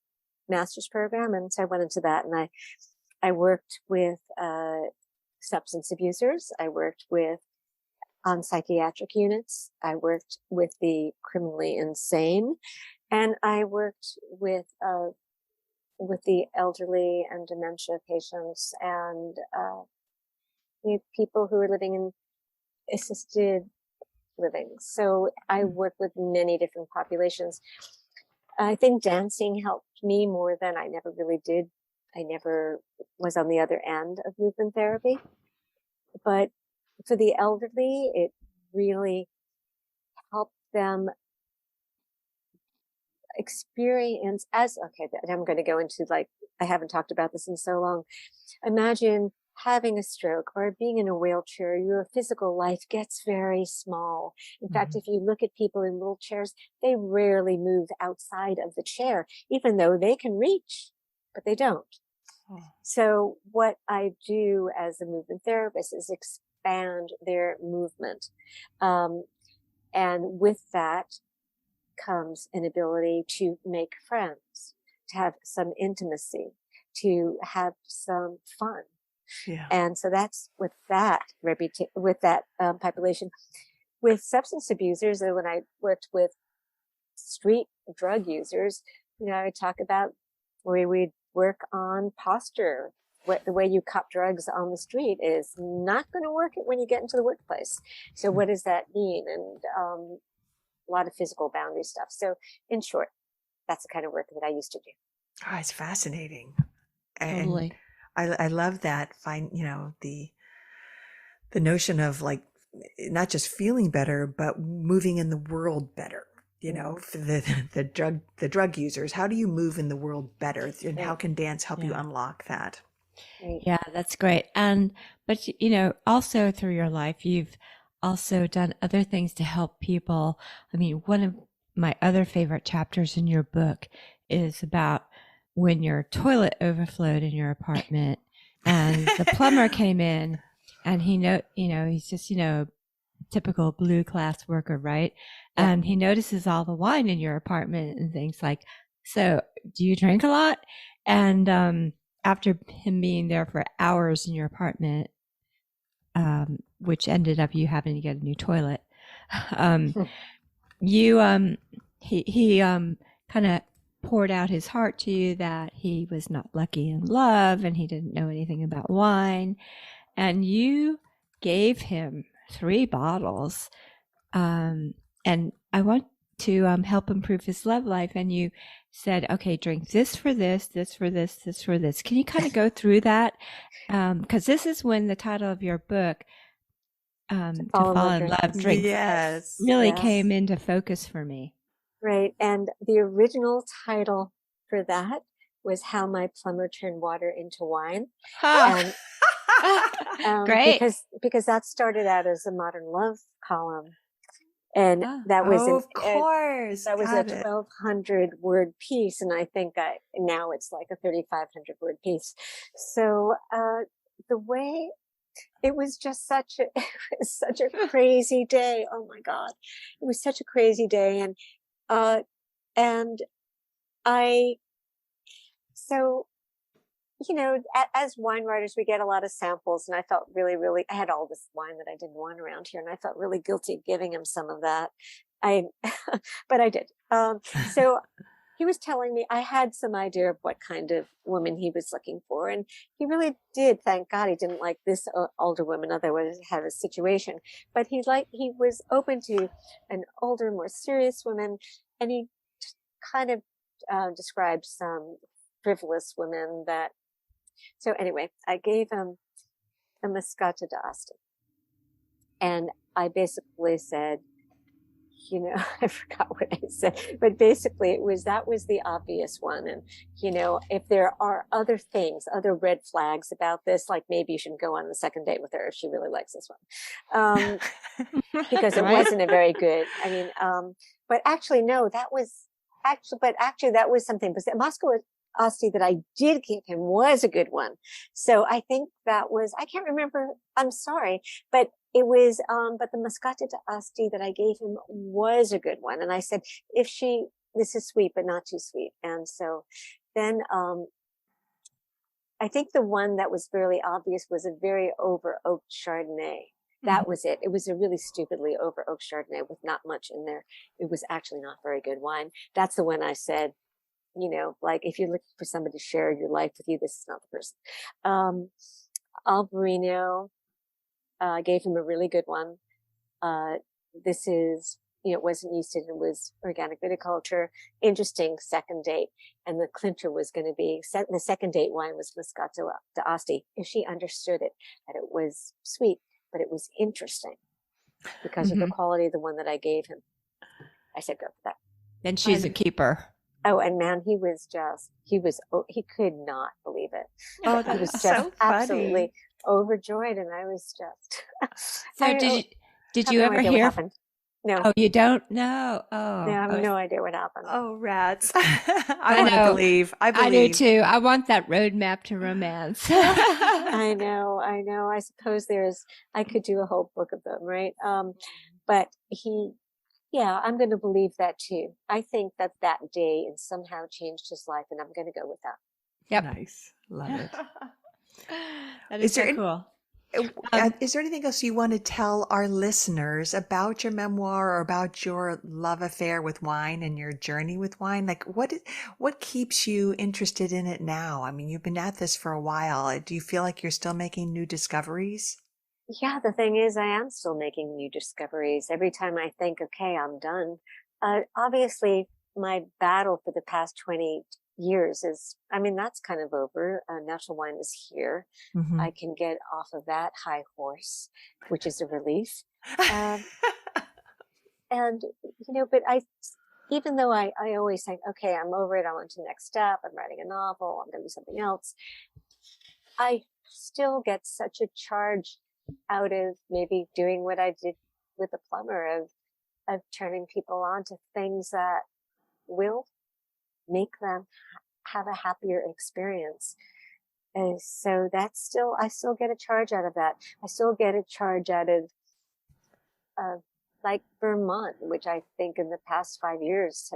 master's program. And so I went into that, and I worked with substance abusers. I worked on psychiatric units. I worked with the criminally insane, and I worked with the elderly and dementia patients, and people who are living in assisted living. So I work with many different populations. I think dancing helped me more than I never really did. I never was on the other end of movement therapy. But for the elderly, it really helped them experience I'm going to go into I haven't talked about this in so long. Imagine having a stroke or being in a wheelchair. Your physical life gets very small. In fact, if you look at people in wheelchairs, they rarely move outside of the chair, even though they can reach, but they don't. So what I do as a movement therapist is expand their movement. And with that comes an ability to make friends, to have some intimacy, to have some fun. Yeah. And so that's with that population. With substance abusers, and when I worked with street drug users, I would talk about where we'd work on posture, the way you cop drugs on the street is not going to work when you get into the workplace. So what does that mean? And a lot of physical boundary stuff. So in short, that's the kind of work that I used to do. Oh, it's fascinating. Totally. And I love that. The notion of like not just feeling better, but moving in the world better. You know, for the drug users, how do you move in the world better, and how can dance help you unlock that? Yeah, that's great. But you know, also through your life, you've also done other things to help people. I mean, one of my other favorite chapters in your book is about when your toilet overflowed in your apartment and the plumber came in, and he's just, typical blue class worker, right? Yeah. And he notices all the wine in your apartment and things like, so do you drink a lot? And after him being there for hours in your apartment, which ended up you having to get a new toilet, he kind of poured out his heart to you that he was not lucky in love and he didn't know anything about wine, and you gave him 3 bottles, and I want to help improve his love life. And you said, okay, drink this for this, this for this, this for this. Can you kind of go through that? Because this is when the title of your book, To Fall in Love, Drink, really came into focus for me. Right. And the original title for that was How My Plumber Turned Water into Wine. Oh. Great. Because that started out as a modern love column. And that was of course. That was a 1,200 word piece. And I think now it's like a 3,500 word piece. So the way it was just such a crazy day. Oh my God. It was such a crazy day. And as wine writers, we get a lot of samples, and I felt really, really, I had all this wine that I didn't want around here, and I felt really guilty giving him some of that. But I did. So he was telling me I had some idea of what kind of woman he was looking for, and he really did. Thank God he didn't like this older woman, otherwise he'd have a situation. But he was open to an older, more serious woman, and he kind of described some frivolous women that. So anyway, I gave him a Moscato d'Asti, and I basically said, I forgot what I said, but basically that was the obvious one. And, if there are other things, other red flags about this, like maybe you shouldn't go on the second date with her if she really likes this one. Because it wasn't a very good, but actually, no, that was something, but Moscow Asti that I did give him was a good one. So I think that was, I can't remember, I'm sorry, but it was, but the Moscato d'Asti that I gave him was a good one. And I said, this is sweet, but not too sweet. And so then, I think the one that was fairly obvious was a very over oaked Chardonnay. That was it. It was a really stupidly over oaked Chardonnay with not much in there. It was actually not very good wine. That's the one I said, like if you're looking for somebody to share your life with you, this is not the person. Albarino, I gave him a really good one. This is, it wasn't yeasted, it was organic viticulture. Interesting second date. And the clincher was going to be, the second date wine was Moscato d'Asti. If she understood it, that it was sweet, but it was interesting because of the quality of the one that I gave him. I said, go for that. Then she's a keeper. Oh, and man, he he could not believe it. Oh, he was just so absolutely overjoyed. And I was just, so did you ever hear? No. Oh, you don't know? Oh. No, I have no idea what happened. Oh, rats. I believe. I do too. I want that roadmap to romance. I know. I suppose I could do a whole book of them, right? But I'm going to believe that too. I think that day and somehow changed his life, and I'm going to go with that. Yep. Nice. Love it. That is so cool. Is there anything else you want to tell our listeners about your memoir or about your love affair with wine and your journey with wine? Like, what keeps you interested in it now? I mean, you've been at this for a while. Do you feel like you're still making new discoveries? Yeah, the thing is, I am still making new discoveries. Every time I think, okay, I'm done. Obviously, my battle for the past 20 years is, I mean, that's kind of over. Natural wine is here. Mm-hmm. I can get off of that high horse, which is a relief. Um, and, but even though I always think, okay, I'm over it, I'm on to the next step, I'm writing a novel, I'm going to do something else, I still get such a charge out of maybe doing what I did with the plumber of turning people on to things that will make them have a happier experience. And so I still get a charge out of that. I still get a charge out of like Vermont, which I think in the past 5 years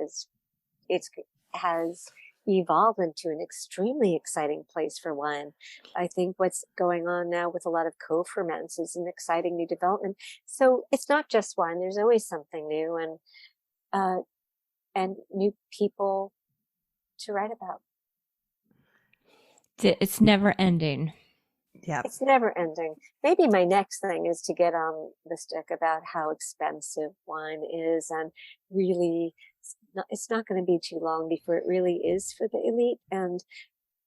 has evolved into an extremely exciting place for wine. I think what's going on now with a lot of co-ferments is an exciting new development. So it's not just wine. There's always something new and new people to write about. It's never ending. Yeah. It's never ending. Maybe my next thing is to get on the stick about how expensive wine is, and really it's not going to be too long before it really is for the elite. And,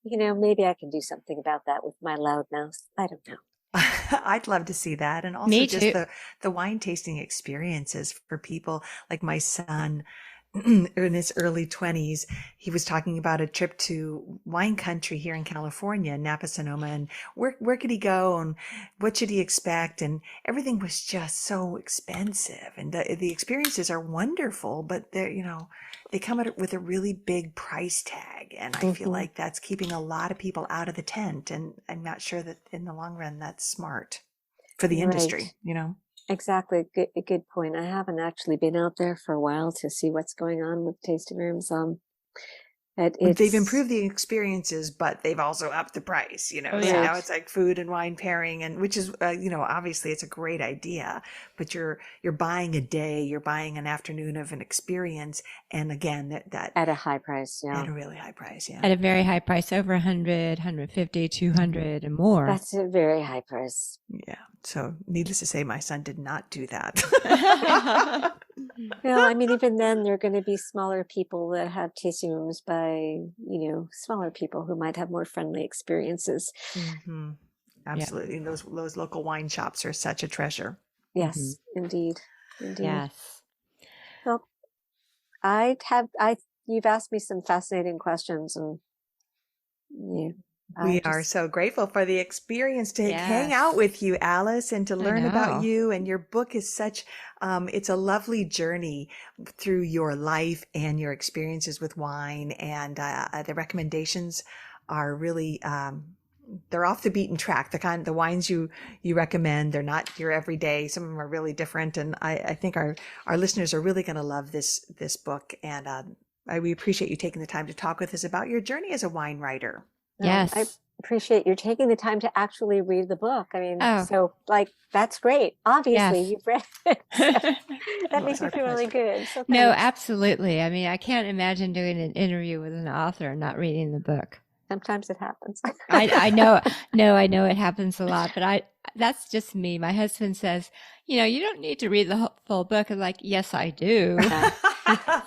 maybe I can do something about that with my loud mouth. I don't know. I'd love to see that. And also Me just too. the wine tasting experiences for people like my son in his early 20s. He was talking about a trip to wine country here in California, Napa Sonoma, and where could he go and what should he expect? And everything was just so expensive. And the experiences are wonderful, but they come with a really big price tag. And I feel like that's keeping a lot of people out of the tent. And I'm not sure that in the long run, that's smart for the industry, Exactly. Good point. I haven't actually been out there for a while to see what's going on with tasting rooms. They've improved the experiences, but they've also upped the price, Oh, So yeah. now it's like food and wine pairing, and which is, obviously it's a great idea, but you're buying a day, you're buying an afternoon of an experience, and again, that at a high price. Yeah, at a really high price, yeah. At a very high price, over 100, 150, 200 and more. That's a very high price. Yeah. So needless to say, my son did not do that. Well, I mean, even then, there are going to be smaller people that have tasting rooms by, smaller people who might have more friendly experiences. Mm-hmm. Absolutely. Yeah. Those local wine shops are such a treasure. Yes, indeed. Yes. Well, you've asked me some fascinating questions, and we are so grateful for the experience to hang out with you, Alice, and to learn about you. And your book is such, it's a lovely journey through your life and your experiences with wine. And the recommendations are really, they're off the beaten track. The wines you recommend, they're not your everyday. Some of them are really different. And I think our listeners are really going to love this book. And we appreciate you taking the time to talk with us about your journey as a wine writer. Yes. I appreciate you taking the time to actually read the book. I mean, so that's great. Obviously, you've read it. So that makes me feel really good. So no, absolutely. I mean, I can't imagine doing an interview with an author and not reading the book. Sometimes it happens. I know. No, I know it happens a lot, but that's just me. My husband says, you don't need to read the full book. I'm like, yes, I do.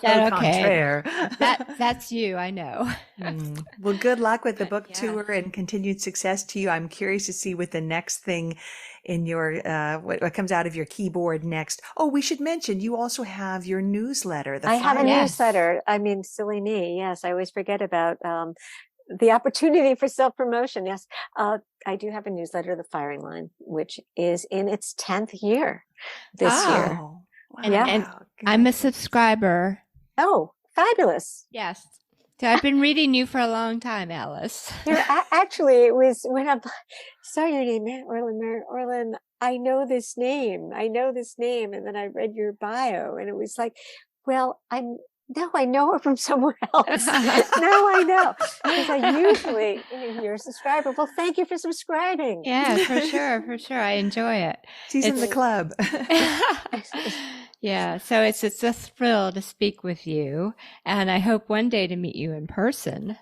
That okay? That's you. I know. Well, good luck with the book tour and continued success to you. I'm curious to see what the next thing in your what comes out of your keyboard next. Oh, we should mention you also have your newsletter. I have a newsletter. I mean, silly me. Yes, I always forget about the opportunity for self-promotion. Yes, I do have a newsletter, The Firing Line, which is in its 10th year this year. Wow. And I'm a subscriber. Oh, fabulous. Yes. So I've been reading you for a long time, Alice. Actually, it was when I saw your name, Orlin. I know this name. And then I read your bio and it was like, well, I'm No, I know her from somewhere else. Now I know. Because I usually, you're a subscriber. Well, thank you for subscribing. Yeah, for sure. I enjoy it. She's in the club. Yeah, so it's a thrill to speak with you, and I hope one day to meet you in person.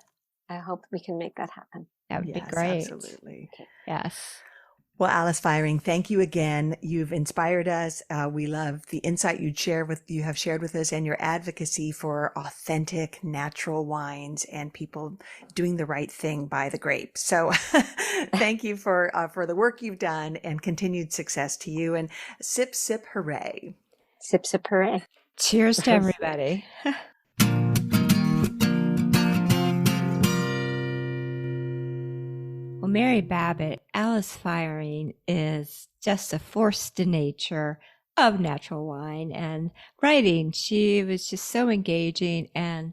I hope we can make that happen. That would be great. Absolutely. Okay. Yes. Well, Alice Feiring, thank you again. You've inspired us. We love the insight you have shared with us, and your advocacy for authentic, natural wines and people doing the right thing by the grape. So, thank you for the work you've done, and continued success to you. And sip, sip, hooray! Sip, sip, hooray! Cheers to everybody. Well, Mary Babbitt, Alice Feiring is just a force to nature of natural wine and writing. She was just so engaging, and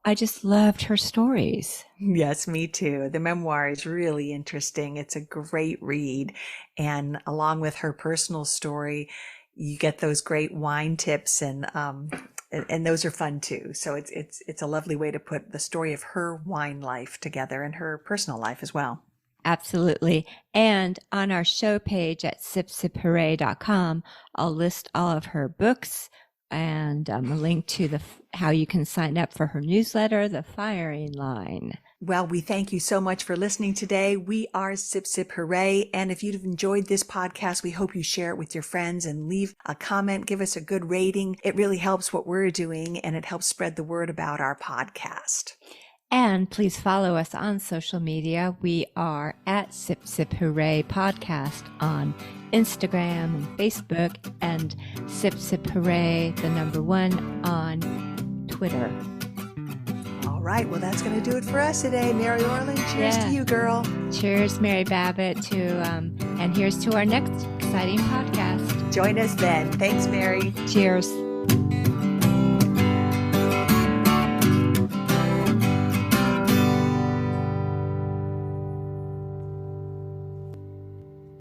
I just loved her stories. Yes, me too. The memoir is really interesting. It's a great read. And along with her personal story, you get those great wine tips, and those are fun too. So it's a lovely way to put the story of her wine life together and her personal life as well. Absolutely. And on our show page at sipsiphooray.com, I'll list all of her books and a link to how you can sign up for her newsletter, The Firing Line. Well, we thank you so much for listening today. We are Sip Sip Hooray. And if you've enjoyed this podcast, we hope you share it with your friends and leave a comment, give us a good rating. It really helps what we're doing, and it helps spread the word about our podcast. And please follow us on social media. We are at Sip Sip Hooray Podcast on Instagram and Facebook, and Sip Sip Hooray, the number 1, on Twitter. All right. Well, that's going to do it for us today. Mary Orland, cheers to you, girl. Cheers, Mary Babbitt, and here's to our next exciting podcast. Join us then. Thanks, Mary. Cheers.